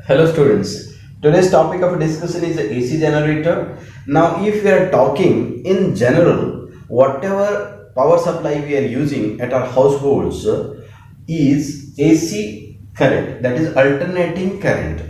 Hello students, today's topic of discussion is the AC generator. Now if we are talking in general, whatever power supply we are using at our households is AC current, that is alternating current.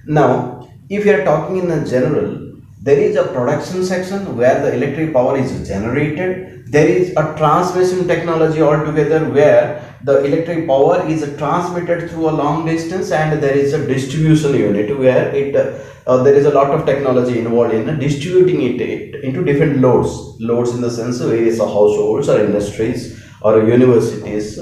Now if we are talking in a general, there is a production section where the electric power is generated. There is a transmission technology altogether where the electric power is transmitted through a long distance, and there is a distribution unit where there is a lot of technology involved in distributing it into different loads in the sense of various households or industries or universities,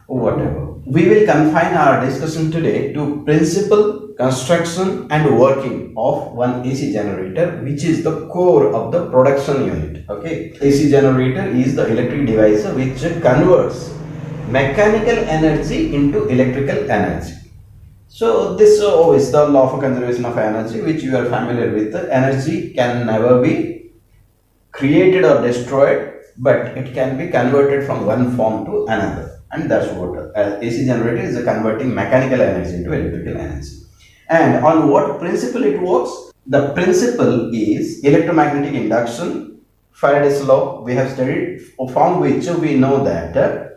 whatever. We will confine our discussion today to principle, construction and working of one AC generator, which is the core of the production unit. Okay, AC generator is the electric device which converts mechanical energy into electrical energy. So this is the law of conservation of energy, which you are familiar with. Energy can never be created or destroyed, but it can be converted from one form to another, and that's what AC generator is, converting mechanical energy into electrical energy. And on what principle it works? The principle is electromagnetic induction, Faraday's law we have studied, from which we know that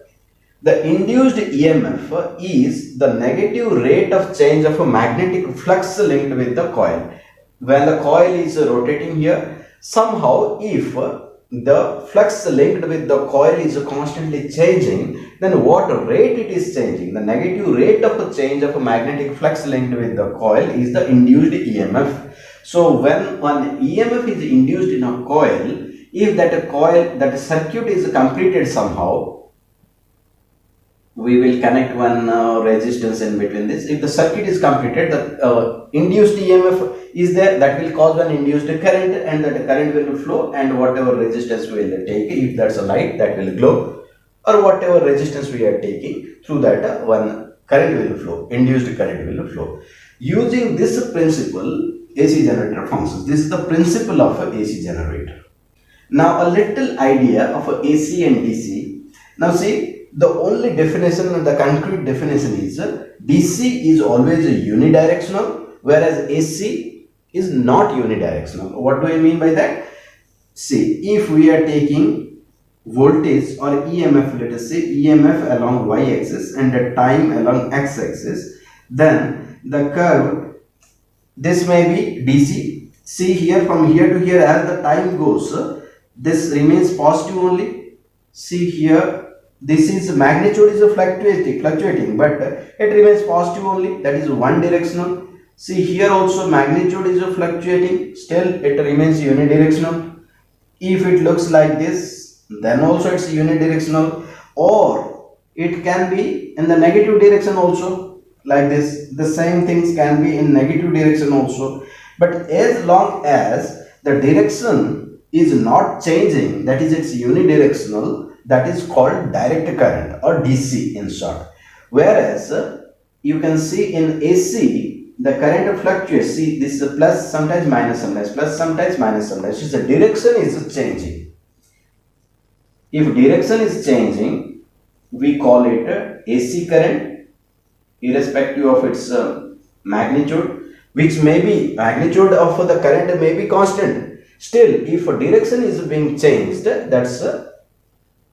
the induced EMF is the negative rate of change of a magnetic flux linked with the coil. When the coil is rotating here, somehow if the flux linked with the coil is constantly changing, then what rate it is changing? The negative rate of change of a magnetic flux linked with the coil is the induced EMF. So when one EMF is induced in a coil, if that circuit is completed somehow, we will connect one resistance in between this. If the circuit is completed, the induced EMF is there, that will cause an induced current, and that current will flow, and whatever resistance we will take, if that's a light, that will glow, or whatever resistance we are taking, through that one current will flow, induced current will flow. Using this principle, AC generator functions. This is the principle of a AC generator. Now a little idea of a AC and DC. Now see, the only definition, the concrete definition is DC is always unidirectional, whereas AC is not unidirectional. What do I mean by that? See, if we are taking voltage or EMF, let us say EMF along y-axis and the time along x-axis, then the curve, this may be DC. See here, from here to here, as the time goes, this remains positive only. See here, this is magnitude is fluctuating, but it remains positive only, that is one directional. See here also magnitude is fluctuating, still it remains unidirectional. If it looks like this, then also it's unidirectional, or it can be in the negative direction also, like this. The same things can be in negative direction also, but as long as the direction is not changing, that is it's unidirectional, that is called direct current or DC in short. Whereas you can see in AC, the current fluctuates. See, this is a plus, sometimes minus, sometimes plus, sometimes minus, sometimes. The direction is changing. If direction is changing, we call it AC current, irrespective of its magnitude, which may be, magnitude of the current may be constant. Still, if direction is being changed, that's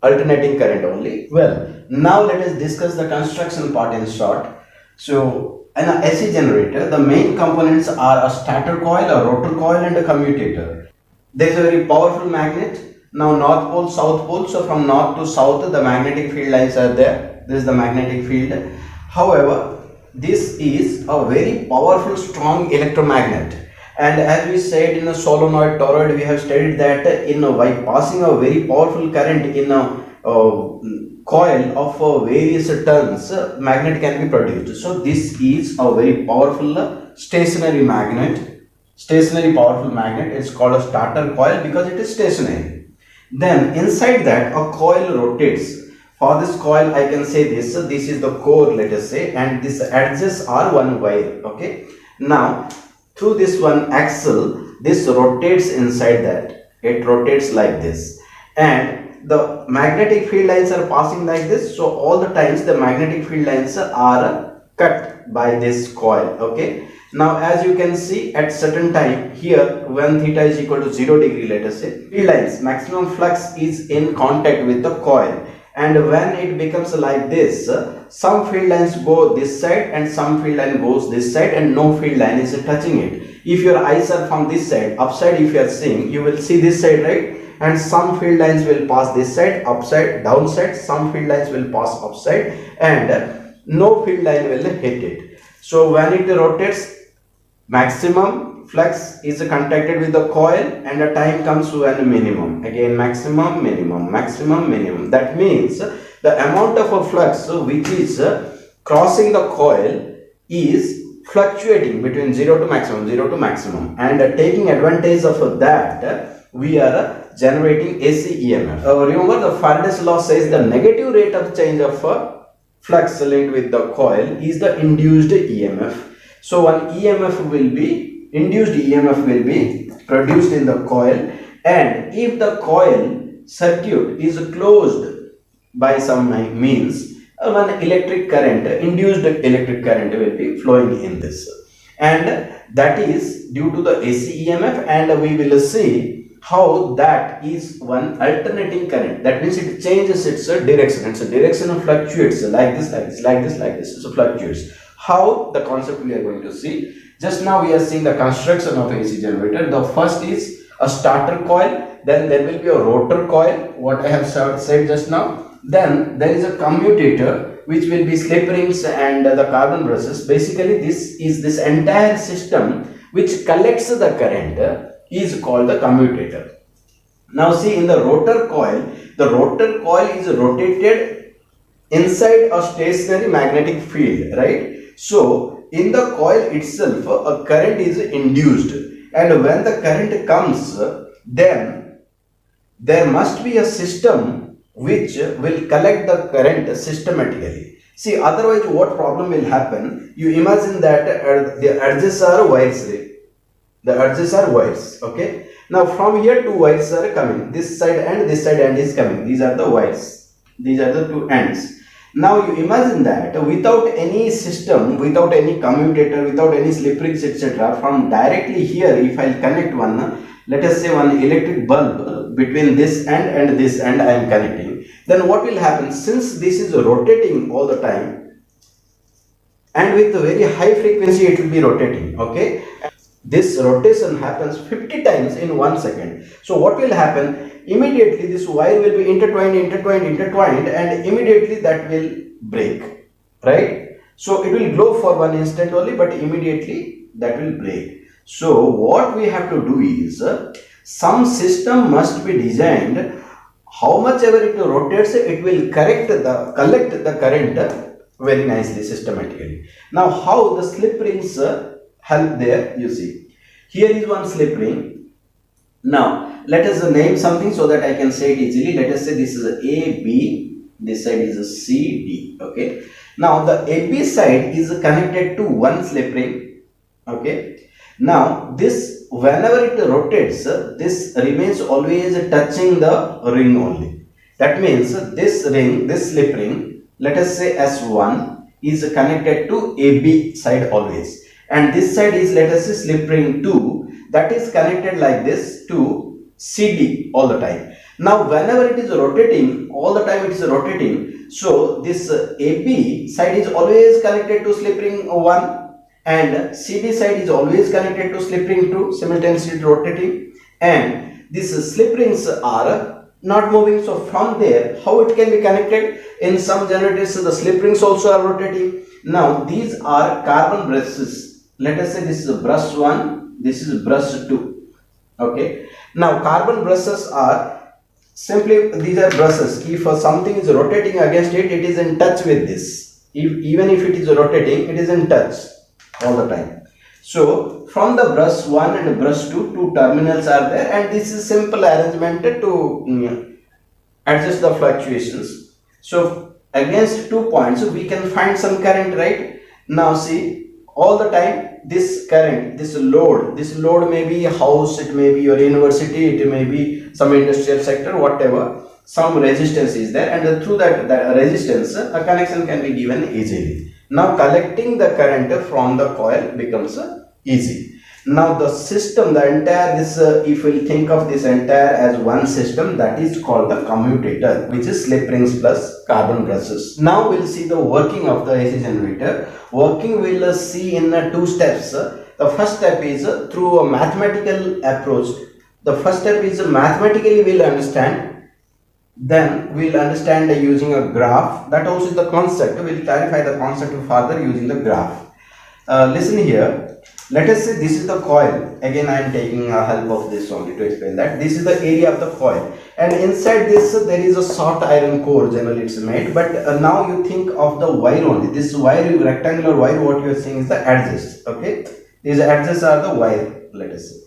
alternating current only. Well, now let us discuss the construction part in short. So in an AC generator, the main components are a stator coil, a rotor coil and a commutator. There is a very powerful magnet. Now north pole, south pole, so from north to south the magnetic field lines are there. This is the magnetic field. However, this is a very powerful, strong electromagnet. And as we said in a solenoid toroid, we have studied that by passing a very powerful current in a coil of various turns, magnet can be produced. So this is a very powerful stationary magnet. Stationary powerful magnet is called a stator coil because it is stationary. Then inside that a coil rotates. For this coil I can say this is the core, let us say, and this edges are one wire. Okay. Now through this one axle, this rotates inside that. It rotates like this, and the magnetic field lines are passing like this. So all the times the magnetic field lines are cut by this coil. Okay. Now as you can see, at certain time here, when theta is equal to 0 degree, let us say, field lines, maximum flux is in contact with the coil, and when it becomes like this, some field lines go this side and some field line goes this side, and no field line is touching it. If your eyes are from this side, upside, if you are seeing, you will see this side, right? And some field lines will pass this side, upside, downside, some field lines will pass upside, and no field line will hit it. So when it rotates, maximum flux is contacted with the coil, and the time comes when minimum. Again, maximum, minimum, maximum, minimum. That means the amount of a flux which is crossing the coil is fluctuating between 0 to maximum, 0 to maximum, and taking advantage of that, we are generating AC EMF. Remember, the Faraday's law says the negative rate of change of flux linked with the coil is the induced EMF. So one induced EMF will be produced in the coil, and if the coil circuit is closed by some means, one induced electric current will be flowing in this, and that is due to the AC EMF, and we will see how that is one alternating current. That means it changes its direction. Its direction fluctuates like this, like this, like this, like this. So fluctuates. How? The concept we are going to see. Just now we are seeing the construction of AC generator. The first is a starter coil, then there will be a rotor coil, what I have said just now. Then there is a commutator which will be slip rings and the carbon brushes. Basically this entire system which collects the current is called the commutator. Now see, in the rotor coil is rotated inside a stationary magnetic field, right? So in the coil itself a current is induced, and when the current comes, then there must be a system which will collect the current systematically. See, otherwise what problem will happen? You imagine that the edges are wires. The edges are wires. Okay. Now from here two wires are coming. This side and this side end is coming. These are the wires. These are the two ends. Now you imagine that without any system, without any commutator, without any slip rings, etc., from directly here, if I connect one, let us say one electric bulb between this end and this end I am connecting, then what will happen? Since this is rotating all the time, and with a very high frequency it will be rotating, okay? This rotation happens 50 times in 1 second. So what will happen? Immediately this wire will be intertwined, and immediately that will break, right? So it will glow for 1 instant only, but immediately that will break. So what we have to do is, some system must be designed. How much ever it rotates, it will collect the current very nicely, systematically. Now how the slip rings help there? You see, here is one slip ring. Now let us name something so that I can say it easily. Let us say this is A, B, this side is a C, D. Okay. Now the AB side is connected to one slip ring. Okay. Now this, whenever it rotates, this remains always touching the ring only. That means this ring, this slip ring, let us say S1, is connected to AB side always, and this side is, let us say, slip ring 2, that is connected like this to CD all the time. Now whenever it is rotating, all the time it is rotating, so this AB side is always connected to slip ring 1, and CD side is always connected to slip ring 2, simultaneously rotating, and these slip rings are not moving. So from there, how it can be connected? In some generators the slip rings also are rotating. Now these are carbon brushes. Let us say this is brush 1, this is brush 2. Okay. Now carbon brushes are simply, these are brushes. If something is rotating against it, it is in touch with this. Even if it is rotating, it is in touch all the time. So from the brush 1 and brush 2, two terminals are there, and this is simple arrangement to adjust the fluctuations. So against 2 points we can find some current, right? Now see, all the time this current, this load may be a house, it may be your university, it may be some industrial sector, whatever, some resistance is there, and through that resistance a connection can be given easily. Now collecting the current from the coil becomes Easy. Now the system, the entire this, if we think of this entire as one system, that is called the commutator, which is slip rings plus carbon brushes. Now we'll see the working of the AC generator. Working we'll see in two steps. The first step is through a mathematical approach. The first step is mathematically we'll understand. Then we'll understand using a graph. That also is the concept. We'll clarify the concept further using the graph. Listen here. Let us say this is the coil. Again, I am taking help of this only to explain that. This is the area of the coil, and inside this there is a soft iron core. Generally, it's made. But now you think of the wire only. This wire, rectangular wire, what you are seeing is the edges. Okay, these edges are the wire. Let us say.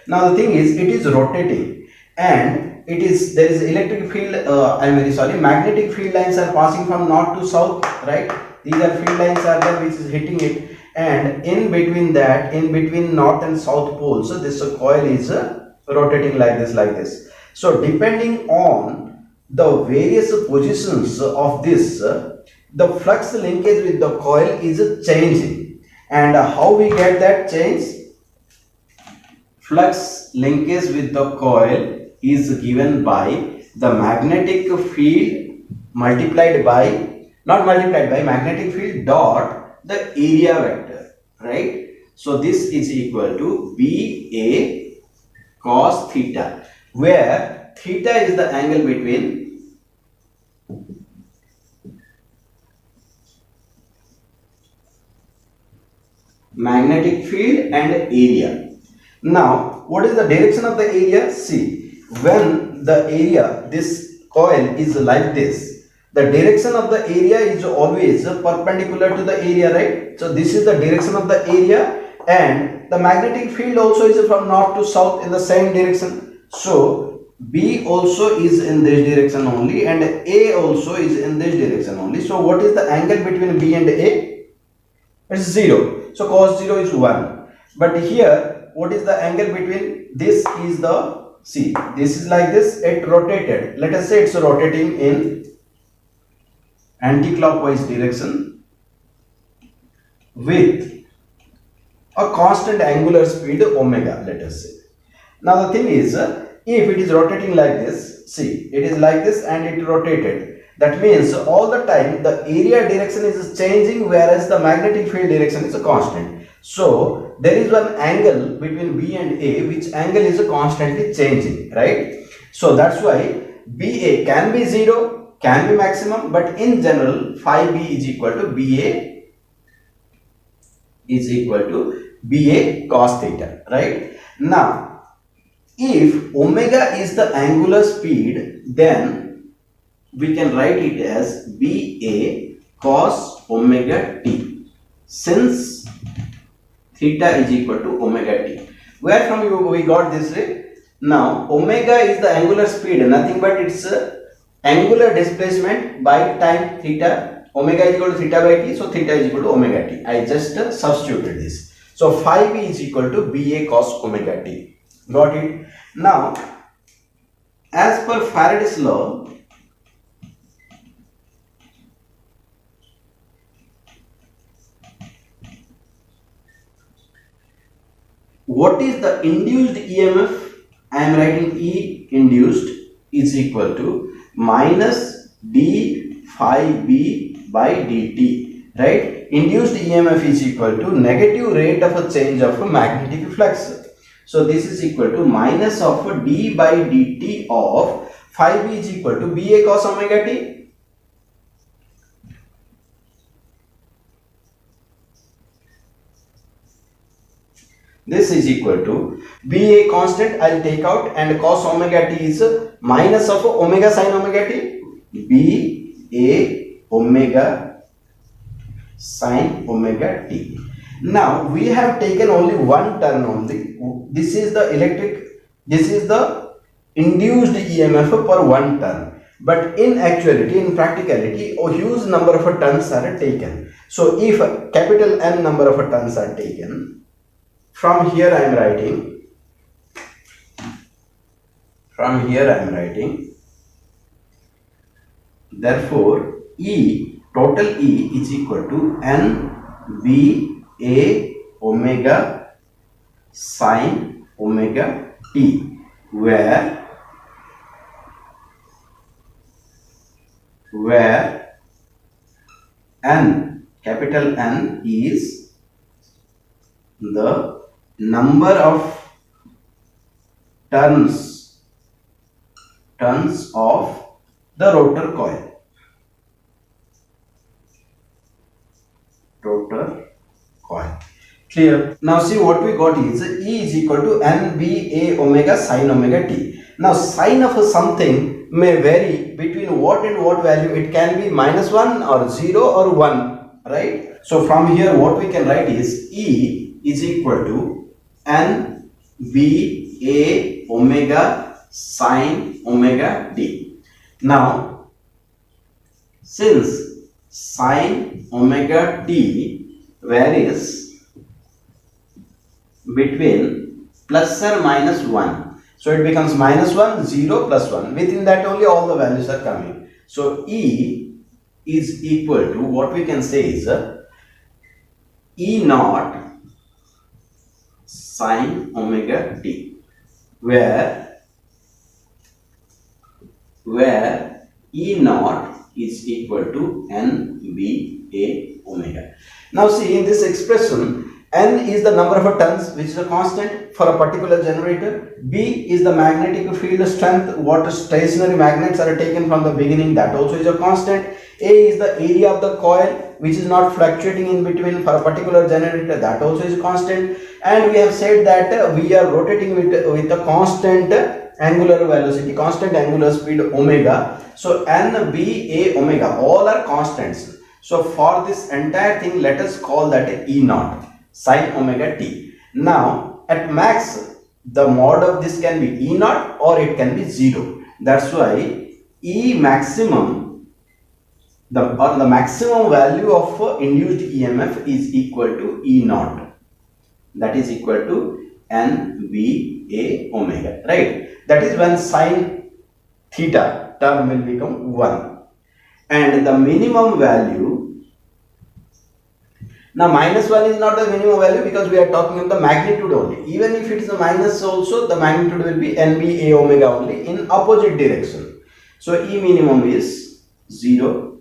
Now the thing is, it is rotating, and it is there is electric field. I am very sorry. Magnetic field lines are passing from north to south. Right. These are field lines are there which is hitting it. And in between that, in between north and south poles, so this coil is rotating like this. So depending on the various positions of this, the flux linkage with the coil is changing. And how we get that change? Flux linkage with the coil is given by the magnetic field multiplied by, not multiplied by, magnetic field dot the area vector, right? So this is equal to BA cos theta, where theta is the angle between magnetic field and area. Now, what is the direction of the area? See, when the area, this coil is like this, the direction of the area is always perpendicular to the area, right? So this is the direction of the area, and the magnetic field also is from north to south in the same direction. So B also is in this direction only, and A also is in this direction only. So what is the angle between B and A? It's 0. So cos 0 is 1. But here, what is the angle between this is the, see, this is like this, it rotated. Let us say it's rotating in anti-clockwise direction with a constant angular speed omega, let us say. Now the thing is, if it is rotating like this, see, it is like this and it rotated. That means all the time the area direction is changing, whereas the magnetic field direction is a constant. So there is one angle between B and A, which angle is constantly changing, right? So that's why BA can be 0, can be maximum, but in general phi B is equal to BA cos theta, right? Now, if omega is the angular speed, then we can write it as BA cos omega t, since theta is equal to omega t. Where from we got this way? Now, omega is the angular speed, nothing but it's angular displacement by time theta. Omega is equal to theta by t, so theta is equal to omega t. I just substituted this. So phi b is equal to BA cos omega t. Got it? Now, as per Faraday's law, what is the induced EMF? I am writing E induced is equal to minus d phi b by dt, right? Induced EMF is equal to negative rate of a change of a magnetic flux. So this is equal to minus of d by dt of phi b is equal to BA cos omega t. This is equal to BA constant, I will take out, and cos omega t is minus of omega sin omega t, BA omega sin omega t. Now we have taken only one term only. This is the induced EMF per one turn. But in actuality, in practicality, a huge number of turns are taken. So if capital N number of turns are taken, from here I am writing, therefore total E is equal to N B A omega sine omega t, where n, capital N, is the number of turns of the rotor coil. Clear? Now see, what we got is E is equal to NBA omega sine omega t. Now sine of something may vary between what and what value. It can be -1 or 0 or 1, right? So from here what we can write is E is equal to NBA omega sine omega t. Now since sine omega t varies between plus or minus 1, so it becomes -1, 0, +1. Within that only all the values are coming. So E is equal to, what we can say is E naught sine omega t, where E naught is equal to NBA omega. Now see, in this expression, N is the number of turns, which is a constant for a particular generator. B is the magnetic field strength, what stationary magnets are taken from the beginning, that also is a constant. A is the area of the coil, which is not fluctuating in between for a particular generator, that also is a constant. And we have said that we are rotating with a constant angular velocity, constant angular speed omega. So N, B, A, omega, all are constants. So for this entire thing, let us call that E naught sine omega t. Now at max, the mod of this can be E naught or it can be 0. That's why E maximum, the maximum value of induced EMF is equal to E naught, that is equal to NBA omega, right? That is when sine theta term will become 1, and the minimum value, now -1 is not the minimum value because we are talking of the magnitude only. Even if it is a minus also, the magnitude will be NBA omega only in opposite direction. So E minimum is 0,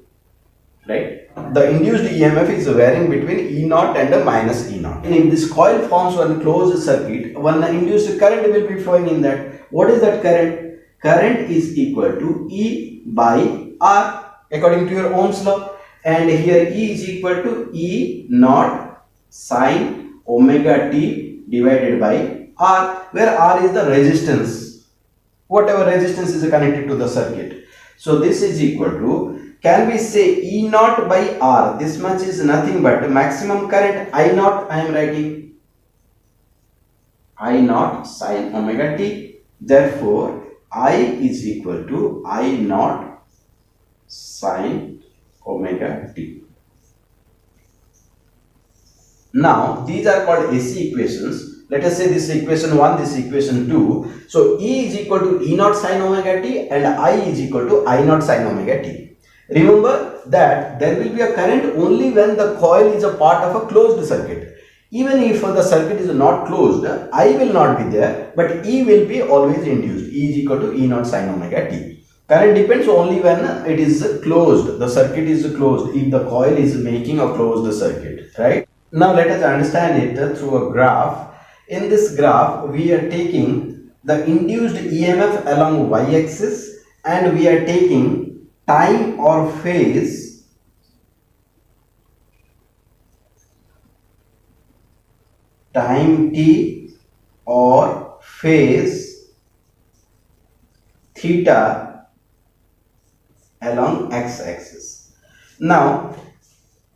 right? The induced EMF is varying between E naught and a minus E naught. And if this coil forms one closed circuit, one induced current will be flowing in that. What is that current? Current is equal to E by R according to your Ohm's law. And here E is equal to E naught sine omega t divided by R, where R is the resistance, whatever resistance is connected to the circuit. So this is equal to, can we say E naught by R? This much is nothing but maximum current I naught. I am writing I naught sine omega t. Therefore I is equal to I naught sine omega t. Now these are called AC equations. Let us say this equation 1, this equation 2. So E is equal to E naught sine omega t and I is equal to I naught sine omega t. Remember that there will be a current only when the coil is a part of a closed circuit. Even if the circuit is not closed, I will not be there, but E will be always induced. E is equal to E naught sine omega t. Current depends only when it is closed, the circuit is closed, if the coil is making a closed circuit, right? Now let us understand it through a graph. In this graph, we are taking the induced EMF along y-axis and we are taking time or phase time t or phase theta along x-axis. Now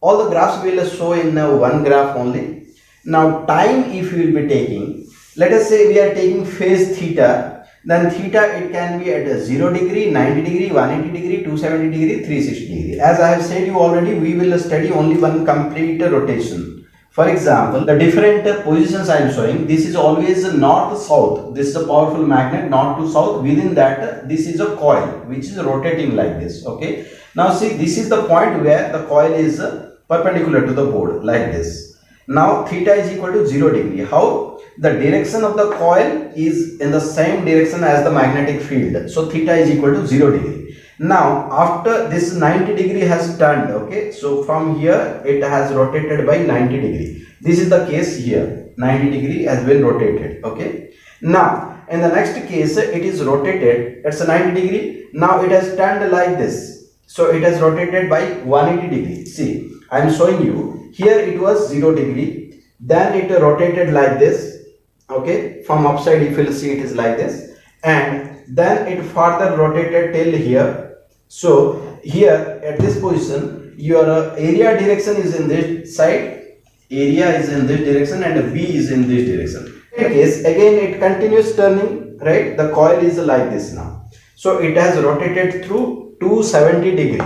all the graphs will show in one graph only. Now time, if we will be taking, let us say we are taking phase theta, then theta it can be at 0 degree, 90 degree, 180 degree, 270 degree, 360 degree. As I have said you already, we will study only one complete rotation. For example, the different positions I am showing, this is always north south. This is a powerful magnet, north to south. Within that, this is a coil which is rotating like this. Okay. Now see, this is the point where the coil is perpendicular to the board like this. Now theta is equal to 0 degree. How? the direction of the coil is in the same direction as the magnetic field. So theta is equal to 0 degree. Now after this 90 degree has turned, okay, so from here it has rotated by 90 degree. This is the case here, 90 degree has been rotated, okay. Now in the next case it is rotated, it's a 90 degree. Now it has turned like this, so it has rotated by 180 degree. See, I am showing you here, it was 0 degree, then it rotated like this, okay, from upside if you will see it is like this, and then it further rotated till here. So here at this position your area direction is in this side, area is in this direction and B is in this direction. In case again it continues turning, right, the coil is like this now. So it has rotated through 270 degree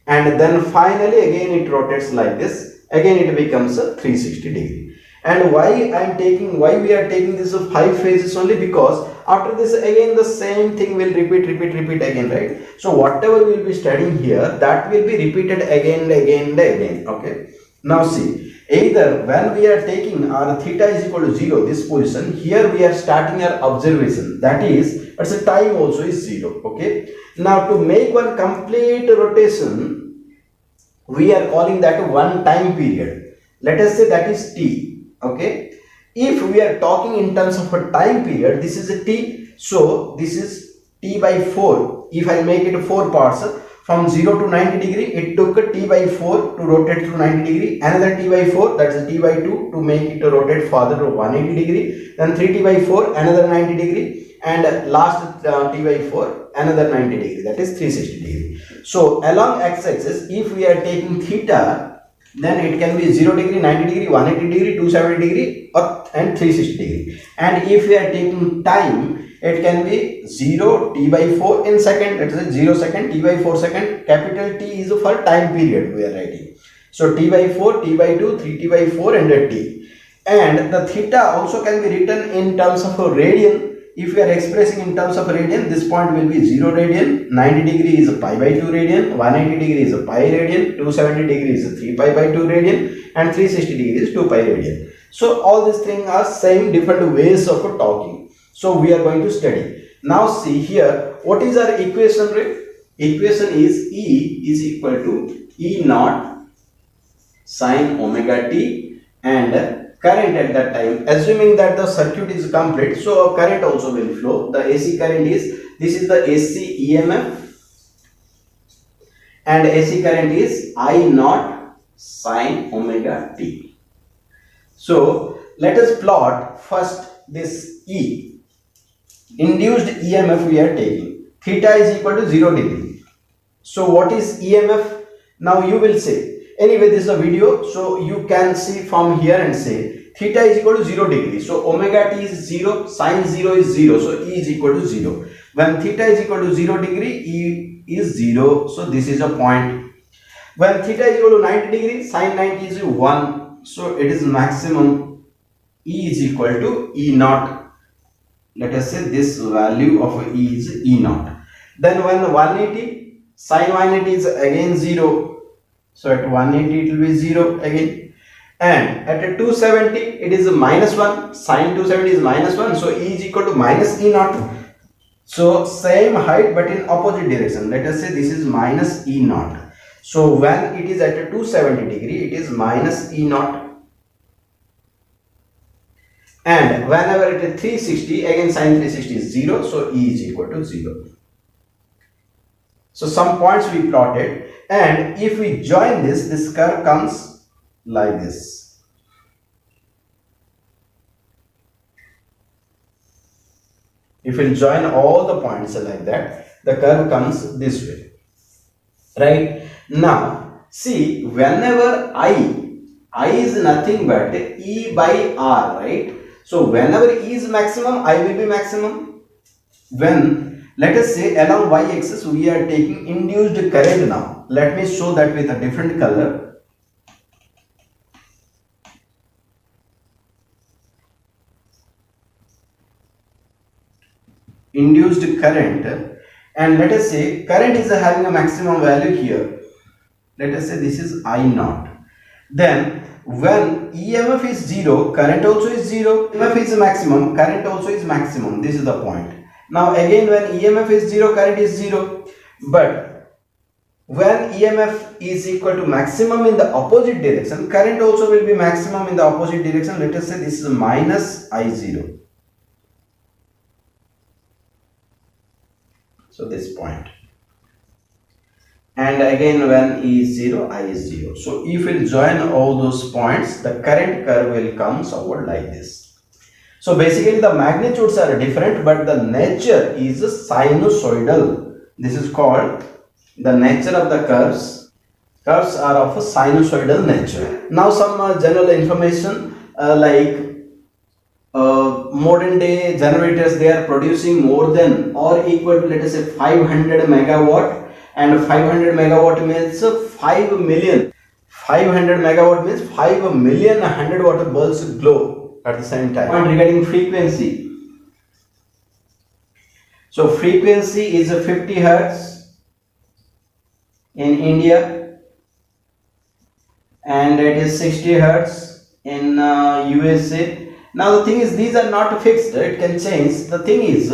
and then finally again it rotates like this, again it becomes a 360 degree. And why we are taking this 5 phases only, because after this again the same thing will repeat again, right? So whatever we will be studying here, that will be repeated again and again, okay. Now see, either when we are taking our theta is equal to 0, this position, here we are starting our observation, that is, it's a time also is 0, okay. Now to make one complete rotation, we are calling that one time period. Let us say that is T. Okay, if we are talking in terms of a time period, this is a T, so this is T by 4. If I make it 4 parts, from 0 to 90 degree, it took a T by 4 to rotate through 90 degree, another T by 4, that's a T by 2 to make it to rotate further to 180 degree, then 3T by 4, another 90 degree, and last T by 4, another 90 degree, that is 360 degree. So along x-axis, if we are taking theta, then it can be 0 degree, 90 degree, 180 degree, 270 degree and 360 degree. And if we are taking time, it can be 0 T by 4 in second, that is 0 second, T by 4 second, capital T is for time period we are writing. So T by 4, T by 2, 3T by 4 and a T. And the theta also can be written in terms of a radian. If we are expressing in terms of radian, this point will be 0 radian, 90 degree is a pi by 2 radian, 180 degree is a pi radian, 270 degree is a 3 pi by 2 radian and 360 degree is 2 pi radian. So all these things are same different ways of talking. So we are going to study. Now see here, what is our equation, right? Equation is E is equal to E naught sine omega t and current at that time, assuming that the circuit is complete, so a current also will flow. The AC current is, this is the AC EMF and AC current is I naught sine omega t. So let us plot first this E, induced EMF we are taking. Theta is equal to 0 degree. So what is EMF? Now you will say, anyway this is a video, so you can see from here and say theta is equal to 0 degree. So omega t is 0, sine 0 is 0, so E is equal to 0. When theta is equal to 0 degree, E is 0, so this is a point. When theta is equal to 90 degree, sine 90 is 1, so it is maximum. E is equal to E naught. Let us say this value of E is E naught. Then when 180, sine 180 is again 0. So at 180 it will be 0 again, and at a 270 it is a minus 1, sine 270 is minus 1, so E is equal to minus E naught. So same height but in opposite direction. Let us say this is minus E naught. So when it is at a 270 degree, it is minus E naught. And whenever it is 360, again sine 360 is 0, so E is equal to 0. So some points we plotted. And if we join this curve comes like this. If we join all the points like that, the curve comes this way. Right? Now, see, whenever I is nothing but E by R, right? So, whenever E is maximum, I will be maximum. When, let us say, along y-axis, we are taking induced current now. Let me show that with a different color. Induced current, and let us say current is having a maximum value here. Let us say this is I naught. Then when EMF is 0, current also is 0. EMF is maximum, current also is maximum. This is the point. Now again, when EMF is 0, current is 0. But when EMF is equal to maximum in the opposite direction, current also will be maximum in the opposite direction. Let us say this is minus I0. So this point. And again, when E is 0, I is 0. So if we join all those points, the current curve will come somewhat like this. So basically the magnitudes are different, but the nature is sinusoidal. This is called the nature of the curves. Curves are of a sinusoidal nature. Now some general information modern day generators, they are producing more than or equal to, let us say, 500 megawatt. And 500 megawatt means 5 million. 500 megawatt means 5 million 100 watt bulbs glow at the same time. And regarding frequency, so frequency is 50 hertz in India, and it is 60 hertz in USA. Now the thing is, these are not fixed, it can change. The thing is,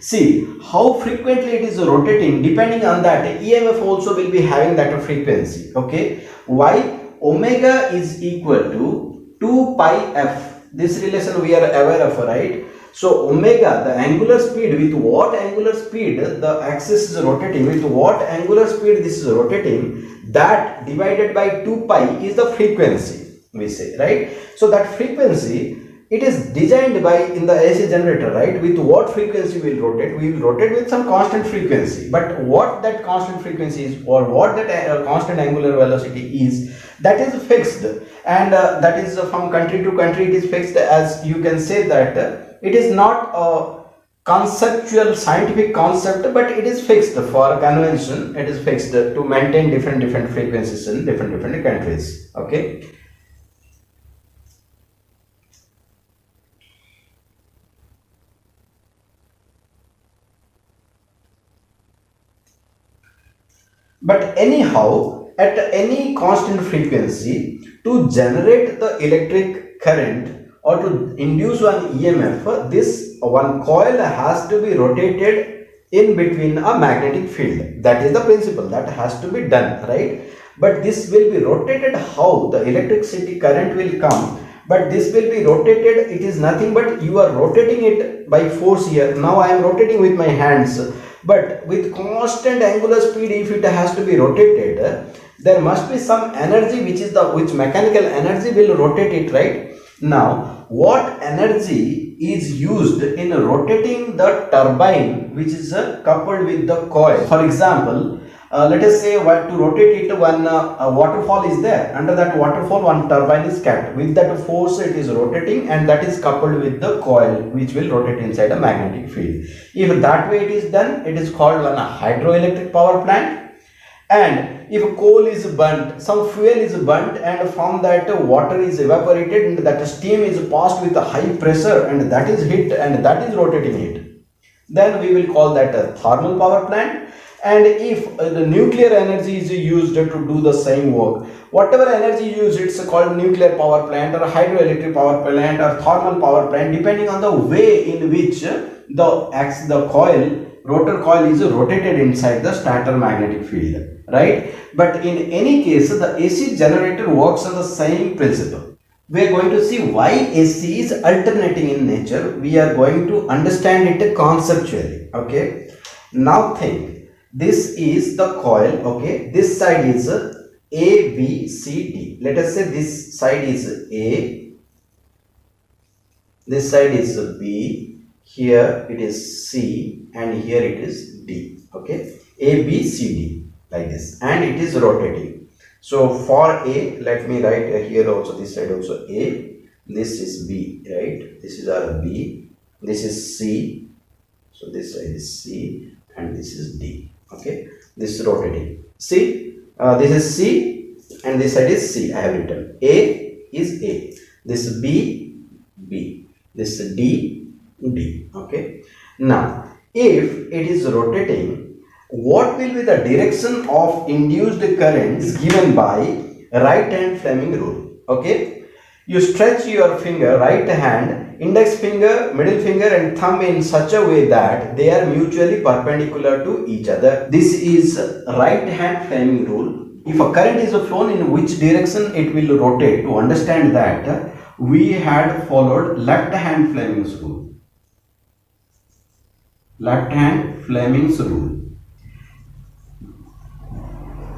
see how frequently it is rotating, depending on that EMF also will be having that frequency. Okay, why? Omega is equal to 2 pi f. This relation we are aware of, right? So omega, the angular speed, with what angular speed the axis is rotating, with what angular speed this is rotating, that divided by 2 pi is the frequency, we say, right? So that frequency, it is designed by in the AC generator, right? With what frequency we will rotate? We will rotate with some constant frequency. But what that constant frequency is, or what that constant angular velocity is, that is fixed. And that is from country to country, it is fixed. As you can say that it is not a conceptual scientific concept, but it is fixed for convention. It is fixed to maintain different frequencies in different countries. Okay. But anyhow, at any constant frequency, to generate the electric current or to induce one EMF, this one coil has to be rotated in between a magnetic field. That is the principle that has to be done, right? But this will be rotated how? The electricity current will come, but this will be rotated. It is nothing but you are rotating it by force here. Now I am rotating with my hands. But with constant angular speed, if it has to be rotated, there must be some energy which mechanical energy will rotate it, right? Now, what energy is used in rotating the turbine which is coupled with the coil? For example, let us say to rotate it, one waterfall is there. Under that waterfall, one turbine is kept. With that force, it is rotating, and that is coupled with the coil which will rotate inside a magnetic field. If that way it is done, it is called one hydroelectric power plant. And if coal is burnt, some fuel is burnt, and from that water is evaporated, and that steam is passed with a high pressure, and that is hit, and that is rotating it, then we will call that a thermal power plant. And if the nuclear energy is used to do the same work, whatever energy used, it's called nuclear power plant or hydroelectric power plant or thermal power plant, depending on the way in which the rotor coil is rotated inside the stator magnetic field, right? But in any case, the AC generator works on the same principle. We are going to see why AC is alternating in nature. We are going to understand it conceptually. Okay, now think. This is the coil, okay? This side is A, B, C, D. Let us say this side is A, this side is B, here it is C, and here it is D, okay? A, B, C, D, like this, and it is rotating. So for A, let me write here also, this side also A, this is B, right? This is our B, this is C, so this side is C, and this is D. Okay, this is rotating. See, this is C and this side is C. I have written A is A. This is B, B. This is D, D. Okay. Now, if it is rotating, what will be the direction of induced current is given by right hand Fleming rule. Okay, you stretch your finger, right hand, index finger, middle finger and thumb in such a way that they are mutually perpendicular to each other. This is right hand Fleming rule. If a current is flown, in which direction it will rotate? To understand that, we had followed left hand Fleming's rule. Left hand Fleming's rule.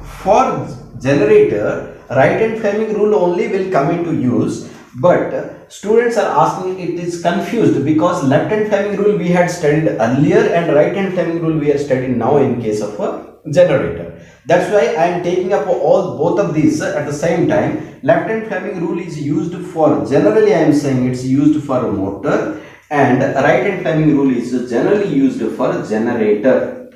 For generator, right hand Fleming rule only will come into use, but students are asking, it is confused because left hand Fleming rule we had studied earlier and right hand Fleming rule we are studying now in case of a generator. That's why I am taking up both of these at the same time. Left hand Fleming rule is used for, generally I am saying it's used for a motor, and right hand Fleming rule is generally used for generator.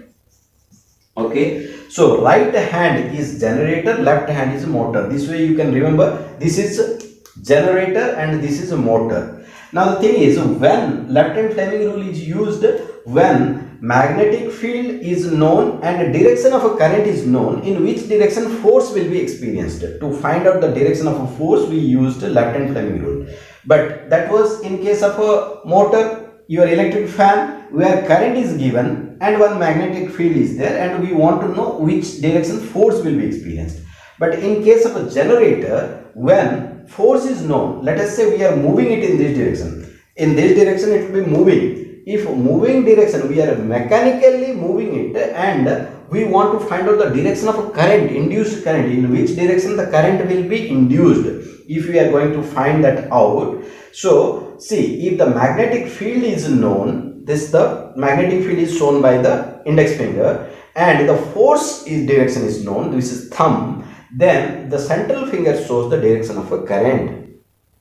Okay, so right hand is generator, left hand is motor. This way you can remember, this is generator and this is a motor. Now the thing is, when left hand Fleming rule is used, when magnetic field is known and direction of a current is known, in which direction force will be experienced. To find out the direction of a force, we used left hand Fleming rule. But that was in case of a motor, your electric fan, where current is given and one magnetic field is there and we want to know which direction force will be experienced. But in case of a generator, when force is known, let us say we are moving it in this direction. In this direction it will be moving. If moving direction, we are mechanically moving it and we want to find out the direction of a current, induced current, in which direction the current will be induced. If we are going to find that out, so see, if the magnetic field is known, the magnetic field is shown by the index finger and the force direction is known, this is thumb, then the central finger shows the direction of a current.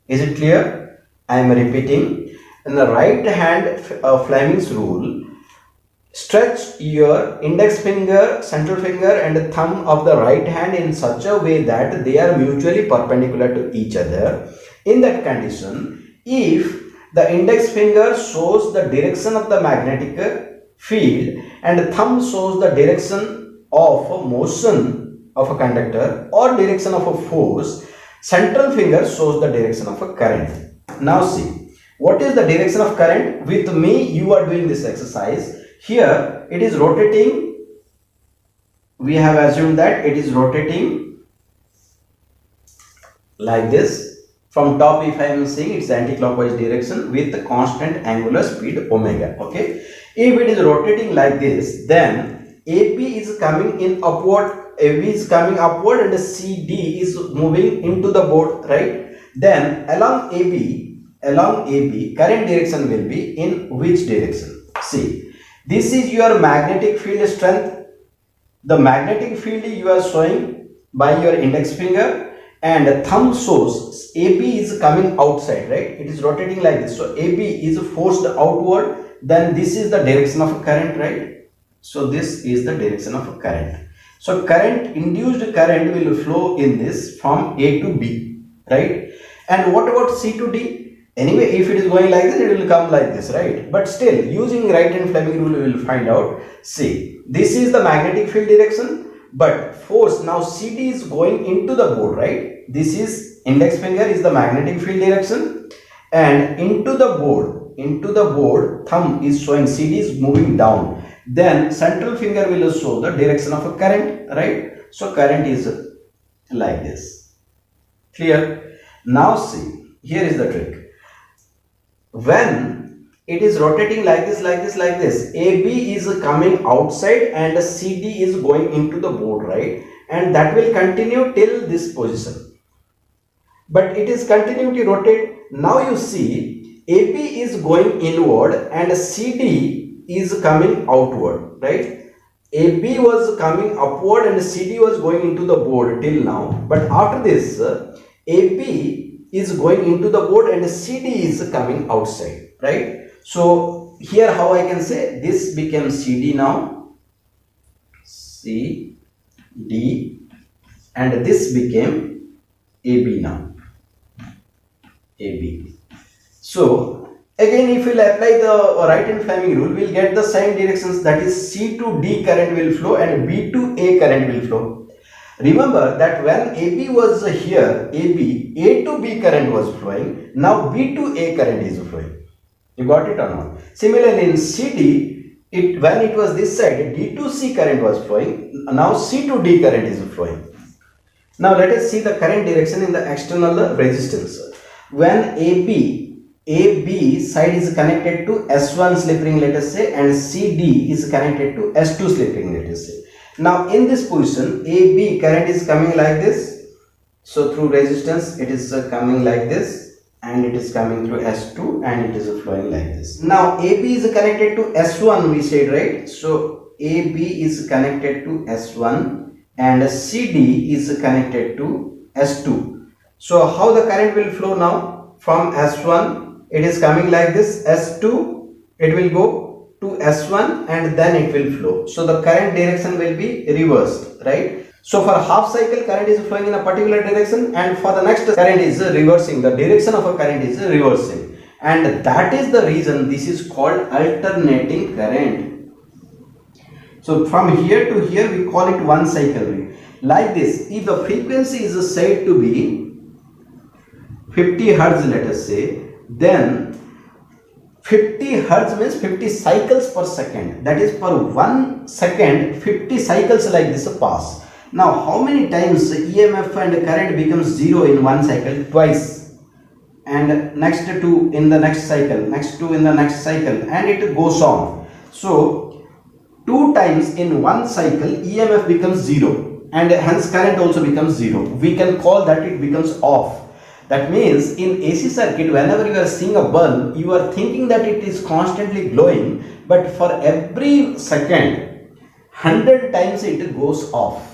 Is it clear? I am repeating. In the right hand Fleming's rule, stretch your index finger, central finger and thumb of the right hand in such a way that they are mutually perpendicular to each other. In that condition, if the index finger shows the direction of the magnetic field and thumb shows the direction of motion of a conductor or direction of a force, central finger shows the direction of a current. Now see, what is the direction of current? With me, you are doing this exercise. Here, it is rotating. We have assumed that it is rotating like this. From top, if I am saying it's anti-clockwise direction with the constant angular speed omega. Okay. If it is rotating like this, then AP is coming in upward, AB is coming upward and CD is moving into the board, right? Then along AB, current direction will be in which direction? See, this is your magnetic field strength. The magnetic field you are showing by your index finger and thumb shows AB is coming outside, right? It is rotating like this. So AB is forced outward. Then this is the direction of a current, right? So this is the direction of a current. So current, induced current will flow in this from A to B, right? And what about C to D? Anyway, if it is going like this, it will come like this, right? But still, using right hand Fleming rule, we will find out. See, this is the magnetic field direction, but force, now CD is going into the board, right? This is index finger is the magnetic field direction and into the board, thumb is showing CD is moving down. Then central finger will show the direction of a current, right? So current is like this. Clear? Now see, here is the trick. When it is rotating like this, AB is coming outside and CD is going into the board, right? And that will continue till this position. But it is continuing to rotate. Now you see, AB is going inward and CD is coming outward, right? AB was coming upward and CD was going into the board till now. But after this, AB is going into the board and CD is coming outside, right? So here how I can say this became CD now, CD, and this became AB now, AB. So again, if we will apply the right hand Fleming rule, we will get the same directions, that is C to D current will flow and B to A current will flow. Remember that when AB was here, A to B current was flowing. Now B to A current is flowing. You got it or not? Similarly in CD, when it was this side, D to C current was flowing. Now C to D current is flowing. Now let us see the current direction in the external resistance. When AB side is connected to S1 slip ring, let us say, and CD is connected to S2 slip ring, let us say. Now in this position, AB current is coming like this. So through resistance it is coming like this, and it is coming through S2 and it is flowing like this. Now AB is connected to S1, we said, right? So AB is connected to S1 and CD is connected to S2. So how the current will flow now? From S1 it is coming like this, S2 it will go to S1 and then it will flow. So the current direction will be reversed, right? So for half cycle current is flowing in a particular direction, and for the next current is reversing. The direction of a current is reversing, and that is the reason this is called alternating current. So from here to here we call it one cycle. Like this, if the frequency is said to be 50 Hertz, let us say, then 50 Hertz means 50 cycles per second. That is, per 1 second 50 cycles like this pass. Now how many times EMF and current becomes zero in one cycle? Twice. And next 2 in the next cycle, next 2 in the next cycle, and it goes on. So 2 times in one cycle EMF becomes zero, and hence current also becomes zero. We can call that it becomes off. That means in AC circuit, whenever you are seeing a bulb, you are thinking that it is constantly glowing, but for every second 100 times it goes off.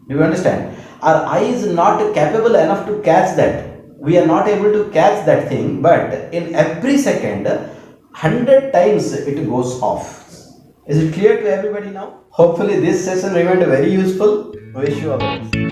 Do you understand? Our eye is not capable enough to catch that. We are not able to catch that thing, but in every second 100 times it goes off. Is it clear to everybody now? Hopefully this session remained very useful. Wish you all the best.